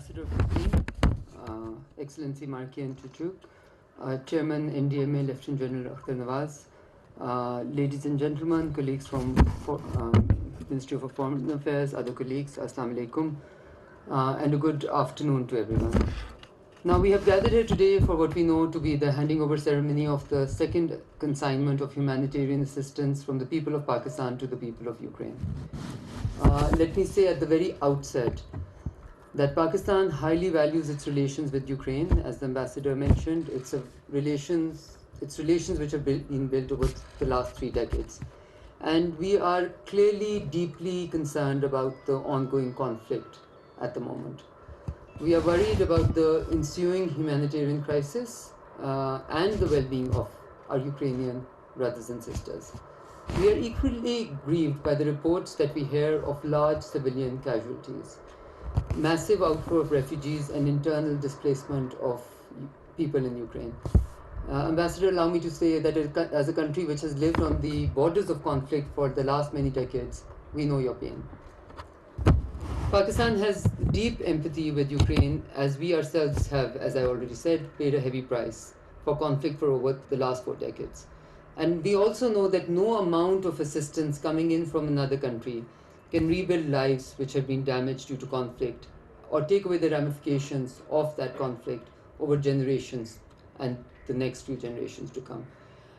Ambassador of Ukraine, Excellency Markian Chuchuk, Chairman NDMA Lieutenant General Akhtar Nawaz, ladies and gentlemen, colleagues from Ministry of Foreign Affairs, other colleagues, Assalamu alaikum, and a good afternoon to everyone. Now we have gathered here today for what we know to be the handing over ceremony of the second consignment of humanitarian assistance from the people of Pakistan to the people of Ukraine. Let me say at the very outset that Pakistan highly values its relations with Ukraine. As the ambassador mentioned, it's relations which have been built over the last 3 decades. And we are clearly deeply concerned about the ongoing conflict at the moment. We are worried about the ensuing humanitarian crisis and the well-being of our Ukrainian brothers and sisters. We are equally grieved by the reports that we hear of large civilian casualties, massive outflow of refugees and internal displacement of people in Ukraine. Ambassador, allow me to say that as a country which has lived on the borders of conflict for the last many decades, we know your pain. Pakistan has deep empathy with Ukraine, as we ourselves have, as I already said, paid a heavy price for conflict for over the last 4 decades. And we also know that no amount of assistance coming in from another country can rebuild lives which have been damaged due to conflict or take away the ramifications of that conflict over generations and the next few generations to come.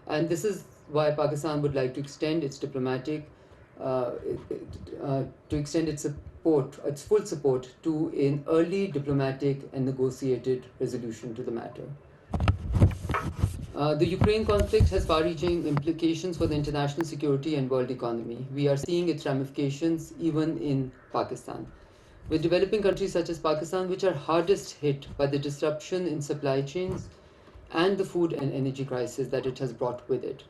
And this is why Pakistan would like to extend its diplomatic, its full support to an early diplomatic and negotiated resolution to the matter. The Ukraine conflict has far-reaching implications for the international security and world economy. We are seeing its ramifications even in Pakistan, with developing countries such as Pakistan, which are hardest hit by the disruption in supply chains and the food and energy crisis that it has brought with it.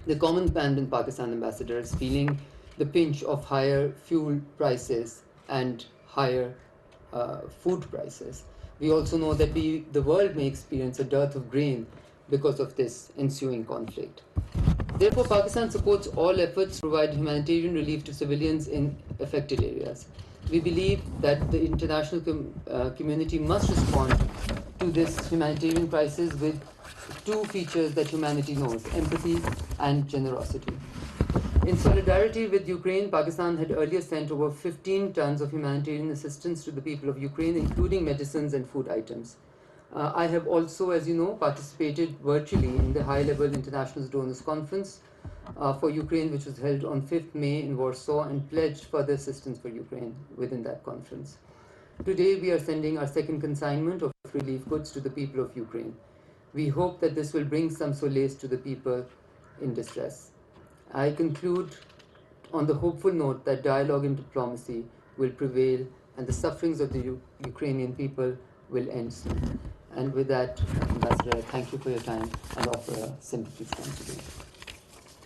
The common man in Pakistan, ambassador, is feeling the pinch of higher fuel prices and higher food prices. We also know that the world may experience a dearth of grain because of this ensuing conflict. Therefore, Pakistan supports all efforts to provide humanitarian relief to civilians in affected areas. We believe that the international community must respond to this humanitarian crisis with 2 features that humanity knows: empathy and generosity. In solidarity with Ukraine, Pakistan had earlier sent over 15 tons of humanitarian assistance to the people of Ukraine, including medicines and food items. I have also, as you know, participated virtually in the high-level International Donors Conference for Ukraine, which was held on 5th May in Warsaw, and pledged further assistance for Ukraine within that conference. Today, we are sending our second consignment of relief goods to the people of Ukraine. We hope that this will bring some solace to the people in distress. I conclude on the hopeful note that dialogue and diplomacy will prevail and the sufferings of the Ukrainian people will end soon. And with that, Ambassador, I thank you for your time and offer a sympathy stand today.